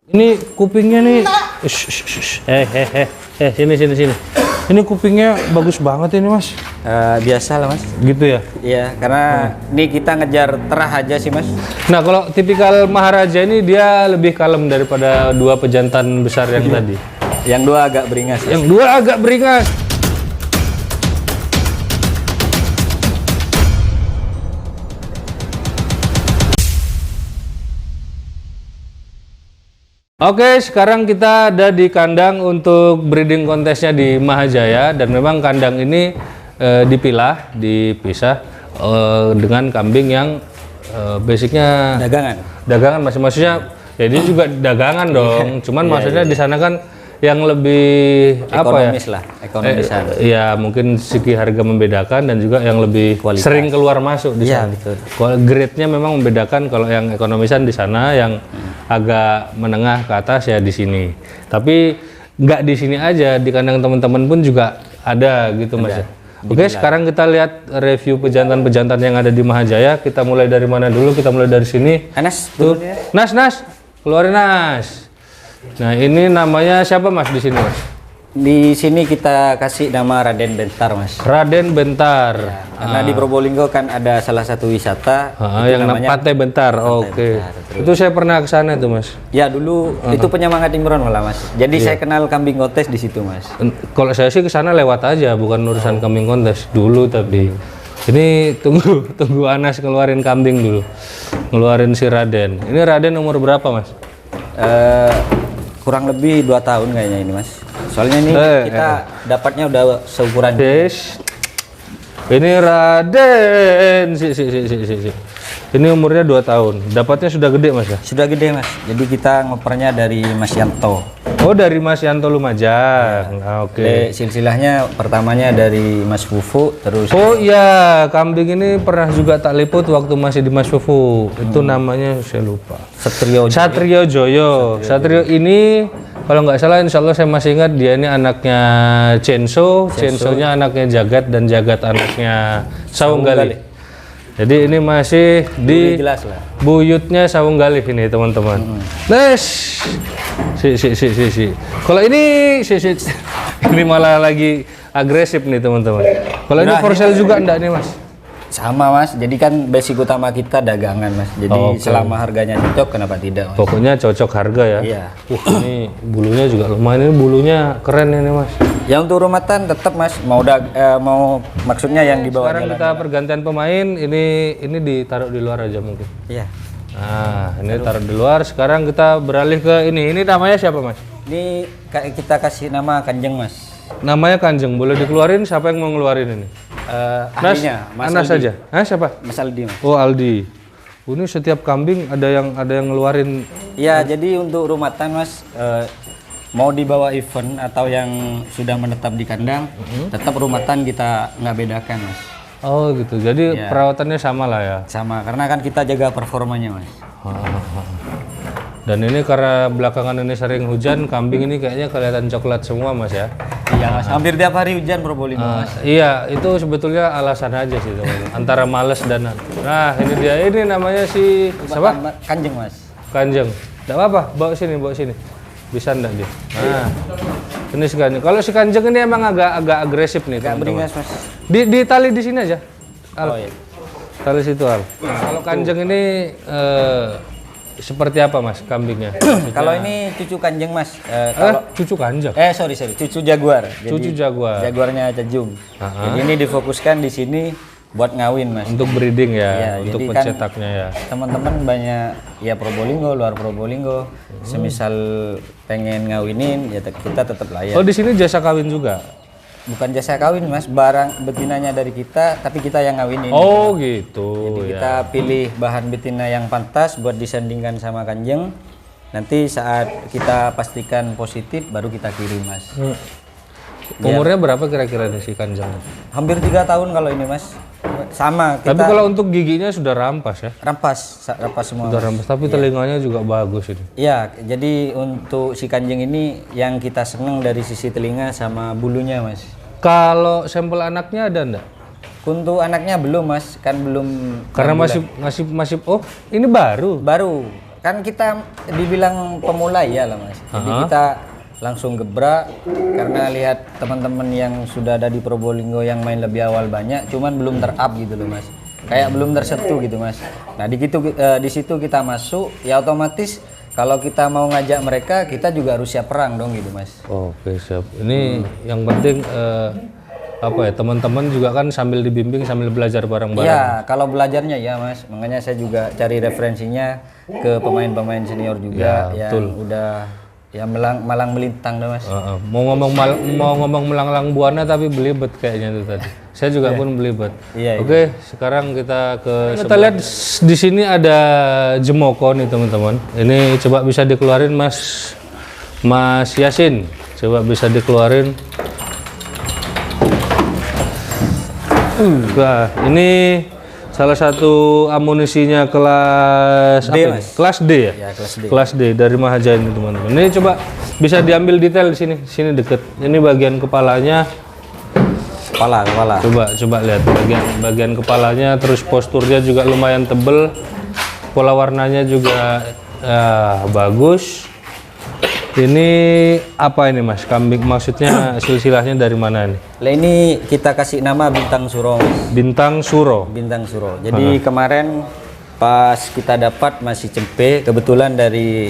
Ini kupingnya nih. Sini. Ini kupingnya bagus banget ini mas. Biasa lah mas. Gitu ya? Iya, karena ini kita ngejar terah aja sih mas. Nah kalau tipikal Maharaja ini dia lebih kalem daripada dua pejantan besar yang tadi. Yang dua agak beringas. Yang dua agak beringas. Oke, sekarang kita ada di kandang untuk breeding kontesnya di Mahajaya, dan memang kandang ini dipisah dengan kambing yang basicnya dagangan maksudnya ya dia juga dagangan dong, cuman maksudnya di sana kan yang lebih ekonomis lah, ekonomisan. Ya mungkin segi harga membedakan dan juga yang lebih Kualitas. sering keluar masuk di sana. Betul. Grade-nya memang membedakan, kalau yang ekonomisan di sana, yang agak menengah ke atas ya di sini. Tapi nggak di sini aja, di kandang teman-teman pun juga ada gitu mas. Oke, sekarang kita lihat review pejantan-pejantan yang ada di Mahajaya. Kita mulai dari mana dulu? Kita mulai dari sini. Anas, tuh. Nas, keluarin Nas. Nah, ini namanya siapa mas di sini mas? Di sini kita kasih nama Raden Bentar mas. Raden Bentar. Ya, karena di Probolinggo kan ada salah satu wisata yang namanya Pantai Bentar. Oke. Itu saya pernah ke sana tuh mas. Ya dulu itu penyemangat Imron malah mas. Jadi saya kenal kambing kontes di situ mas. Kalau saya sih ke sana lewat aja, bukan urusan kambing kontes dulu, tapi ini tunggu Anas keluarin kambing dulu. Ngeluarin si Raden. Ini Raden umur berapa mas? Kurang lebih 2 tahun kayaknya ini mas. Soalnya ini kita dapatnya udah seukuran. Ini Raden. Ini umurnya 2 tahun. Dapatnya sudah gede mas ya? Sudah gede mas. Jadi kita ngopernya dari Mas Yanto. Oh, dari Mas Yanto Lumajang. Ya. Oke. Silsilahnya pertamanya dari Mas Fufu, terus. Oh iya, kambing ini pernah juga tak liput waktu masih di Mas Fufu. Itu namanya saya lupa. Satrio Joyo. Satrio ini kalau nggak salah, insya Allah saya masih ingat, dia ini anaknya Censo. Censonya anaknya Jagat, dan Jagat anaknya Saunggalih. Jadi ini masih di buyutnya Saunggalih ini teman-teman. Nes. Kalau ini ini malah lagi agresif nih teman-teman. Kalau ini for sale juga enggak nih mas? Sama mas, jadi kan basic utama kita dagangan mas. Jadi selama harganya cocok, kenapa tidak mas? Pokoknya cocok harga ya? Iya. Ini bulunya juga lumayan, ini bulunya keren ini mas. Ya untuk rumatan tetap mas, mau maksudnya yang di bawah. Sekarang kita pergantian pemain, ini ditaruh di luar aja mungkin. Iya. Nah, ini taruh di luar. Sekarang kita beralih ke ini. Ini namanya siapa mas? Ini kita kasih nama Kanjeng mas. Namanya Kanjeng. Boleh dikeluarin? Siapa yang mau ngeluarin ini? Ahlinya, Mas Anas saja. Siapa? Mas Aldi mas. Oh Aldi. Ini setiap kambing ada yang ngeluarin. Iya, jadi untuk rumatan mas, mau dibawa event atau yang sudah menetap di kandang, tetap rumatan kita nggak bedakan mas. Oh gitu, jadi perawatannya sama lah ya? Sama, karena kan kita jaga performanya mas. Dan ini karena belakangan ini sering hujan, kambing ini kayaknya kelihatan coklat semua mas ya? Iya mas, hampir tiap hari hujan Probolinggo mas. Iya, itu sebetulnya alasan aja sih teman-teman. Antara males dan... Nah ini dia, ini namanya si... siapa? Kanjeng mas. Kanjeng. Nggak apa-apa, bawa sini. Bisa enggak dia? Nah, ini si Kanjeng. Kalau si Kanjeng ini emang agak agresif nih teman-teman. Mas. Di tali di sini aja. Al. Oh iya. Tali situ Al. Kalau Kanjeng ini seperti apa mas kambingnya? Kalau ini cucu Kanjeng mas. Cucu Kanjeng? Sorry, cucu Jaguar. Cucu Jaguar. Jaguarnya Cejung. Jadi ini difokuskan di sini buat ngawin mas. Untuk breeding ya, untuk jadi pencetaknya ya. Teman-teman banyak ya Probolinggo, luar Probolinggo, semisal pengen ngawinin ya kita tetap layak. Oh di sini jasa kawin juga? Bukan jasa kawin mas, barang betinanya dari kita, tapi kita yang ngawinin. Oh gitu. Jadi kita pilih bahan betina yang pantas buat disandingkan sama Kanjeng. Nanti saat kita pastikan positif, baru kita kirim mas. Umurnya berapa kira-kira nih si Kanjeng? Hampir 3 tahun kalau ini mas. Sama kita. Tapi kalau untuk giginya sudah rampas ya? Rampas semua. Sudah rampas, tapi telinganya juga bagus ini. Iya, jadi untuk si Kanjeng ini yang kita seneng dari sisi telinga sama bulunya mas. Kalau sampel anaknya ada enggak? Untuk anaknya belum mas, kan belum. Karena masih oh ini baru. kan kita dibilang pemula ya lah Mas. Jadi kita langsung gebrak karena lihat teman-teman yang sudah ada di Probolinggo yang main lebih awal banyak, cuman belum ter-up gitu loh Mas. Kayak belum tersentuh gitu Mas. Nah di situ kita masuk, ya otomatis kalau kita mau ngajak mereka, kita juga harus siap perang dong gitu Mas. Oke, siap. Ini yang penting apa ya, teman-teman juga kan sambil dibimbing sambil belajar bareng-bareng. Iya, kalau belajarnya ya Mas. Makanya saya juga cari referensinya ke pemain-pemain senior juga yang udah ya malang melintang dah Mas. Mau ngomong melanglang buana tapi belibet kayaknya itu tadi. Saya juga pun belibet. Oke, sekarang kita kita lihat di sini ada jemoko nih teman-teman. Ini coba bisa dikeluarin Mas Yasin. Coba bisa dikeluarin. Nah, ini salah satu amunisinya kelas D, apa? Kelas D ya? Ya, kelas D. Kelas D dari Mahaja ini teman-teman. Ini coba bisa diambil detail di sini deket. Ini bagian kepalanya. Kepala. Coba lihat bagian kepalanya, terus posturnya juga lumayan tebel. Pola warnanya juga bagus. Ini apa ini Mas? Kambing maksudnya silsilahnya dari mana nih? Lah ini kita kasih nama Bintang Suro Mas. Bintang Suro. Bintang Suro. Jadi kemarin pas kita dapat masih cempe, kebetulan dari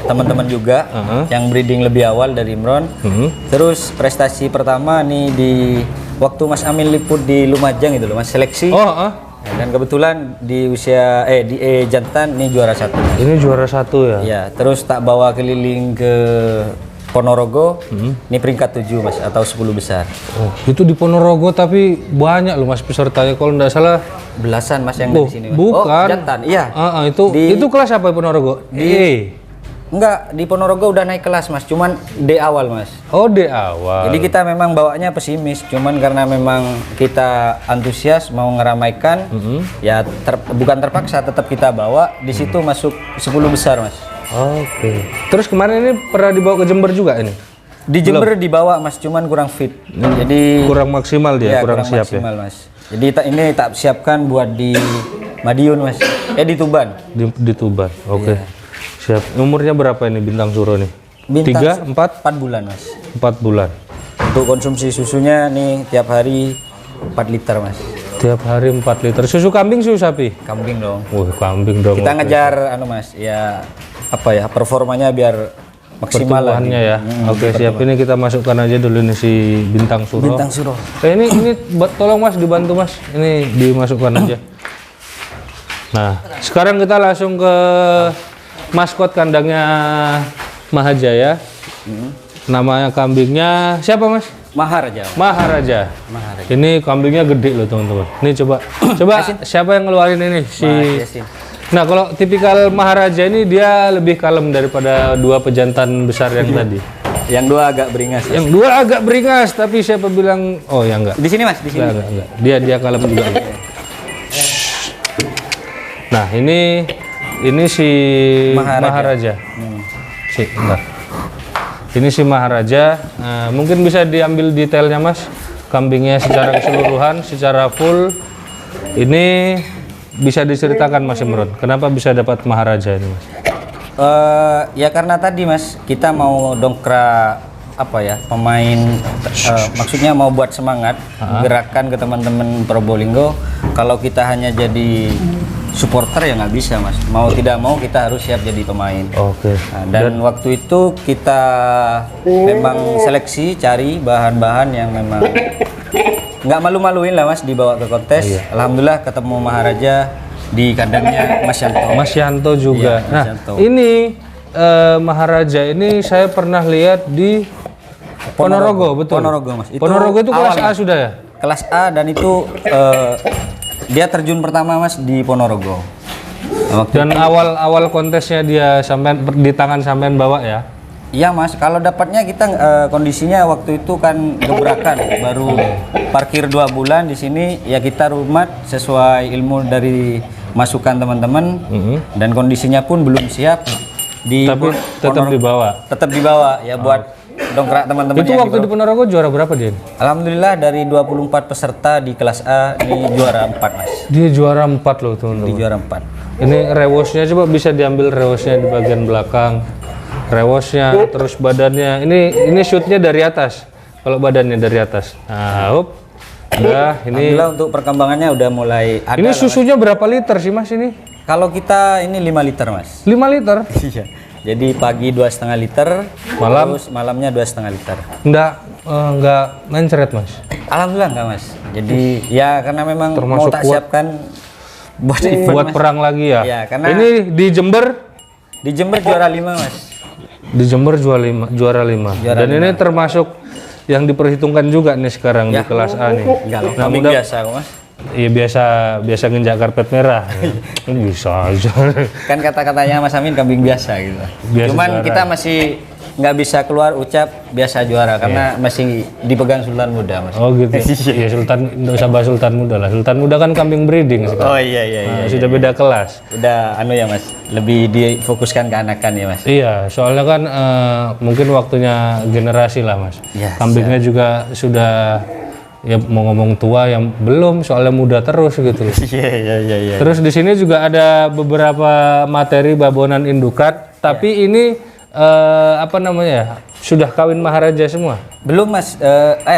teman-teman juga yang breeding lebih awal dari Imron. Terus prestasi pertama nih di waktu Mas Amin liput di Lumajang itu loh Mas, seleksi. Dan kebetulan di usia di jantan ini juara 1. Ini juara 1 ya? Iya, terus tak bawa keliling ke Ponorogo, ini peringkat 7 Mas, atau 10 besar. Oh, itu di Ponorogo tapi banyak loh Mas pesertanya, kalau nggak salah belasan Mas yang dari sini Mas. Bukan. Jantan, iya. Itu kelas apa Ponorogo? Enggak, di Ponorogo udah naik kelas Mas, cuman D awal Mas. Oh, D awal. Jadi kita memang bawanya pesimis, cuman karena memang kita antusias mau ngeramaikan, ya bukan terpaksa, tetap kita bawa. Di situ masuk 10 besar Mas. Oke. Terus kemarin ini pernah dibawa ke Jember juga ini? Di Jember dibawa Mas, cuman kurang fit. Jadi kurang maksimal dia, kurang siap maksimal, ya. Mas. Jadi ini tak siapkan buat di Madiun Mas. Di Tuban. Di Tuban. Oke. Siap. Umurnya berapa ini Bintang Suro nih? 3, 4 bulan Mas. 4 bulan. Untuk konsumsi susunya nih tiap hari 4 liter Mas. Tiap hari 4 liter. Susu kambing, susu sapi? Kambing dong. Kambing dong. Kita ngejar Mas, ya apa ya, performanya biar maksimal lah. Ya. Oke, siap. Ini kita masukkan aja dulu nih si Bintang Suro. Bintang Suro. Ini tolong Mas dibantu Mas. Ini dimasukkan aja. Nah, sekarang kita langsung ke maskot kandangnya Mahajaya. Namanya kambingnya siapa Mas? Maharaja. Ini kambingnya gede loh teman-teman. Ini coba siapa yang ngeluarin ini Nah, kalau tipikal Maharaja ini dia lebih kalem daripada 2 pejantan besar yang tadi. Yang 2 agak beringas. Yang 2 agak beringas, tapi siapa bilang ya enggak. Di sini Mas, di sini. Enggak. Dia kalem juga. Nah, ini si Maharaja. Bentar. Ini si Maharaja. Nah, mungkin bisa diambil detailnya Mas. Kambingnya secara keseluruhan, secara full. Ini bisa diceritakan Mas Imron, kenapa bisa dapat Maharaja ini Mas? Ya karena tadi Mas, kita mau dongkrak pemain, maksudnya mau buat semangat, gerakan ke teman-teman Probolinggo. Kalau kita hanya jadi supporter ya nggak bisa Mas. Mau tidak mau kita harus siap jadi pemain. Oke. Nah, dan waktu itu kita memang seleksi, cari bahan-bahan yang memang nggak malu-maluin lah Mas, dibawa ke kontes. Alhamdulillah ketemu Maharaja di kandangnya Mas Yanto. Mas Yanto juga. Iya, nah, Yanto. Ini Maharaja ini saya pernah lihat di Ponorogo, betul. Ponorogo Mas. Ponorogo itu kelas A sudah ya? Kelas A, dan itu dia terjun pertama Mas di Ponorogo. Dan awal kontesnya dia sampai di tangan sampean bawa ya? Iya Mas, kalau dapatnya kita kondisinya waktu itu kan gebrakan, baru parkir 2 bulan di sini, ya kita rumat sesuai ilmu dari masukan teman-teman, dan kondisinya pun belum siap. Tapi tetap dibawa? Tetap dibawa, ya buat dongkrak teman-teman. Itu waktu di Ponorogo juara berapa dia? Alhamdulillah dari 24 peserta di kelas A, ini juara 4 Mas. Dia juara 4 loh teman-teman. Di juara 4. Ini rewosnya coba bisa diambil rewosnya di bagian belakang. Rewosnya, terus badannya. Ini shootnya dari atas. Kalau badannya dari atas. Nah, hop. Udah, ini. Alhamdulillah untuk perkembangannya udah mulai ada. Ini susunya berapa liter sih Mas ini? Kalau kita ini 5 liter Mas. 5 liter? Iya. Jadi pagi 2,5 liter, terus malamnya 2,5 liter. Enggak mencret Mas. Alhamdulillah enggak Mas. Jadi ya karena memang Termasuk mau tak kuat. siapkan buat event Buat Mas. perang lagi ya? Iya, karena ini di Jember? di Jember juara 5 Mas. Di Jember juara 5. Dan ini termasuk yang diperhitungkan juga nih sekarang di kelas A nih. Enggak loh, Nah, kambing mudah- biasa kok Mas. Iya biasa nginjak karpet merah. Bisa aja. Kan kata-katanya Mas Amin kambing biasa gitu. Biasa Cuman juara. kita masih nggak bisa keluar ucap biasa juara karena masih dipegang Sultan Muda Mas. Oh gitu. Iya Sultan, nggak usah bahas Sultan Muda lah. Sultan Muda kan kambing breeding sekarang. Oh iya iya iya. Nah, sudah beda kelas. Udah anu ya Mas, lebih difokuskan ke anakan ya Mas. Iya, soalnya kan mungkin waktunya generasi lah Mas. Ya, Kambingnya juga sudah ya mau ngomong tua yang belum, soalnya muda terus gitu. Iya iya iya iya. Terus di sini juga ada beberapa materi babonan indukat, tapi ini apa namanya? Sudah kawin maharaja semua. Belum Mas,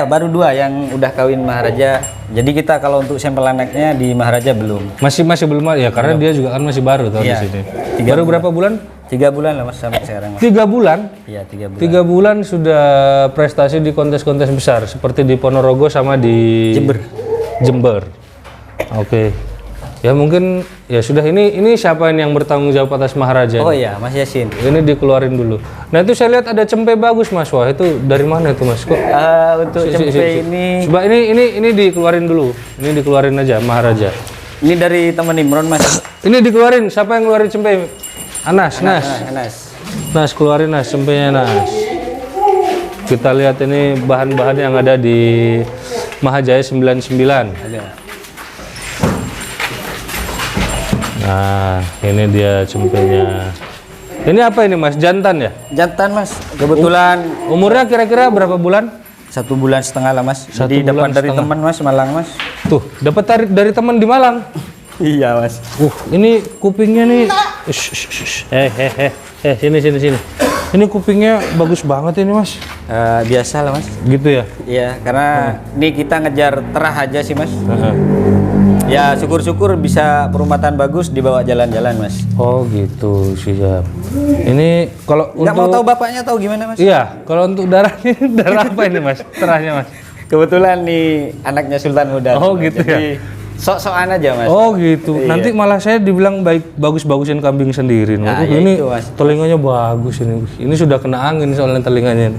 baru 2 yang udah kawin maharaja. Jadi kita kalau untuk sampel anaknya di maharaja belum. Masih belum ya, karena dia juga kan masih baru tuh Iya. di sini. Baru berapa bulan? 3 bulan lah Mas sampai sekarang Mas. 3 bulan. Iya 3 bulan. 3 bulan sudah prestasi di kontes-kontes besar seperti di Ponorogo sama di Jember. Oke. Ya mungkin ya sudah, ini siapa ini yang bertanggung jawab atas maharaja? Oh iya Mas Yasin. Ini dikeluarin dulu. Nah itu saya lihat ada cempe bagus Mas. Wah itu dari mana itu Mas? Kok? Untuk cempe ini Coba ini dikeluarin dulu. Ini dikeluarin aja maharaja. ini dari teman Imron Mas. Ini dikeluarin. Siapa yang ngeluarin cempe? Anas. Nas keluarin Nas cempenya Nas. Kita lihat ini bahan-bahan yang ada di Mahajaya 99. Ada. Nah, ini dia cempenya. Ini apa ini Mas? Jantan ya? Jantan Mas. Kebetulan Umurnya kira-kira berapa bulan? 1,5 bulan lah Mas. 1 Jadi bulan dapat dari setengah. teman Mas Malang Mas. Tuh, dapat dari teman di Malang. Iya Mas. Ini kupingnya nih. Sini. Ini kupingnya bagus banget ini Mas. Biasa lah Mas. Gitu ya? Iya, karena ini kita ngejar terah aja sih Mas. Ya syukur-syukur bisa perumahan bagus dibawa jalan-jalan Mas. Oh gitu, siap. Ini kalau Nggak untuk mau tahu bapaknya tahu gimana Mas? Iya, kalau untuk darahnya darah apa ini Mas? Terahnya Mas. Kebetulan nih anaknya Sultan Muda. Oh, Mas. gitu ya? Jadi sok-sokan aja Mas. Oh gitu. Iya. Nanti malah saya dibilang bagus-bagusin kambing sendiri. Nah, Oh, ya ini itu, Mas. telinganya bagus ini. Ini sudah kena angin soalnya telinganya.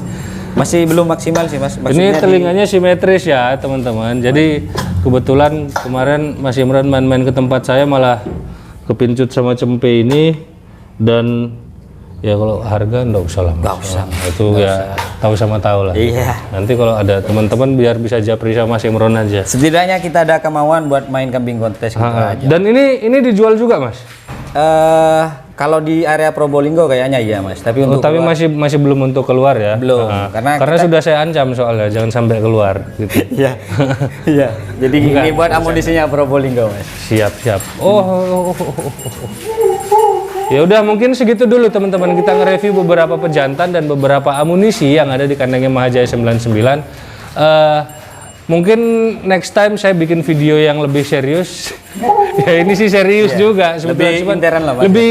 Masih belum maksimal sih Mas. Ini Maksudnya telinganya simetris ya teman-teman. Jadi kebetulan kemarin Mas Imran main-main ke tempat saya malah kepincut sama cempe ini, dan ya kalau harga nggak usah lah. Nggak usah. Itu ya tahu sama tahu lah. Iya. Nanti kalau ada teman-teman biar bisa japri sama Mas Imran aja. Setidaknya kita ada kemauan buat main kambing kontes gitu aja. Dan ini dijual juga Mas? Kalau di area Probolinggo kayaknya iya Mas. Tapi untuk Tapi masih belum untuk keluar ya? Belum, Karena karena sudah saya ancam soalnya jangan sampai keluar gitu. Iya. Iya. Jadi ini buat amunisinya Probolinggo Mas. Siap. Oh. Ya udah mungkin segitu dulu teman-teman, kita nge-review beberapa pejantan dan beberapa amunisi yang ada di kandangnya Mahajaya 99. Mungkin next time saya bikin video yang lebih serius. Ya ini sih serius juga sebetulnya, Lebih cuman intern lah, Mas. lebih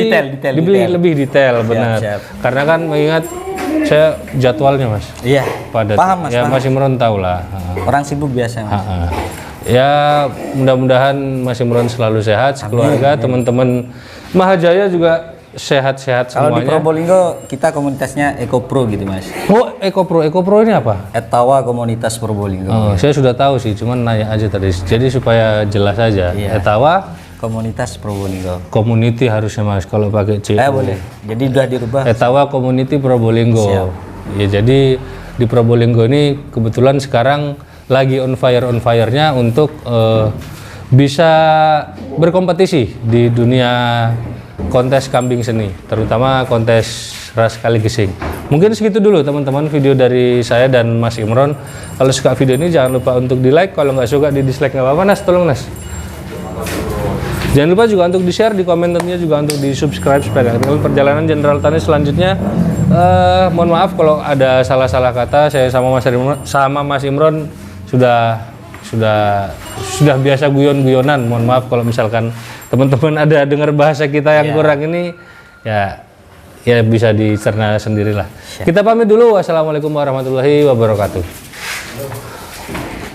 Detail. lebih detail benar. siap. Karena kan mengingat saya jadwalnya Mas Iya. padat. Paham Mas. Ya paham. Mas Imron tahu lah. Orang sibuk biasa Mas. Ya mudah-mudahan Mas Imron selalu sehat, keluarga, teman-teman Mahajaya juga sehat-sehat Kalau di semuanya. Probolinggo kita komunitasnya EcoPro gitu Mas. Oh, EcoPro ini apa? Etawa Komunitas Probolinggo. Oh, saya sudah tahu sih, cuman nanya aja tadi. Jadi supaya jelas aja. Iya. Etawa Komunitas Probolinggo. Community harusnya Mas kalau pakai C. Boleh. Jadi udah dirubah. Etawa Community Probolinggo. Siap. Ya jadi di Probolinggo ini kebetulan sekarang lagi on fire-nya untuk bisa berkompetisi di dunia kontes kambing seni, terutama kontes ras Kaligesing. Mungkin segitu dulu teman-teman video dari saya dan Mas Imron. Kalau suka video ini jangan lupa untuk di like, kalau nggak suka di dislike nggak apa-apa Nas, tolong Nas. Jangan lupa juga untuk di-share, di komen tentunya juga untuk di-subscribe supaya nggak ketinggalan perjalanan Jenderal Tani selanjutnya. Mohon maaf kalau ada salah-salah kata. Saya sama Mas Imron sudah biasa guyon-guyonan. Mohon maaf kalau misalkan teman-teman ada dengar bahasa kita yang kurang ini, ya bisa dicerna sendirilah. Kita pamit dulu. Wassalamualaikum warahmatullahi wabarakatuh.